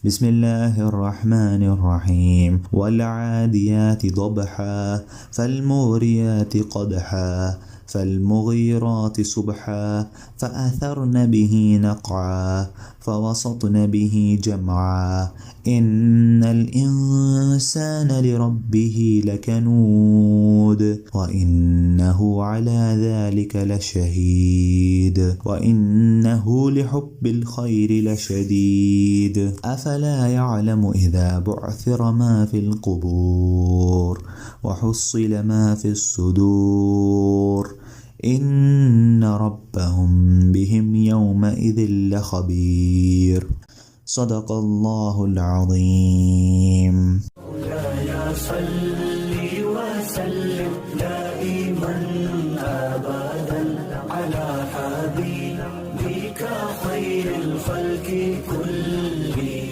بسم الله الرحمن الرحيم. والعاديات ضبحا فالموريات قدحا فالمغيرات صبحا فأثرن به نقعا فوسطن به جمعا إن الإنسان لربه لكنود وإنه على ذلك لشهيد وإنه لحب الخير لشديد أفلا يعلم إذا بعثر ما في القبور وحصل ما في الصدور إن ربهم بهم يومئذ لخبير. صدق الله العظيم.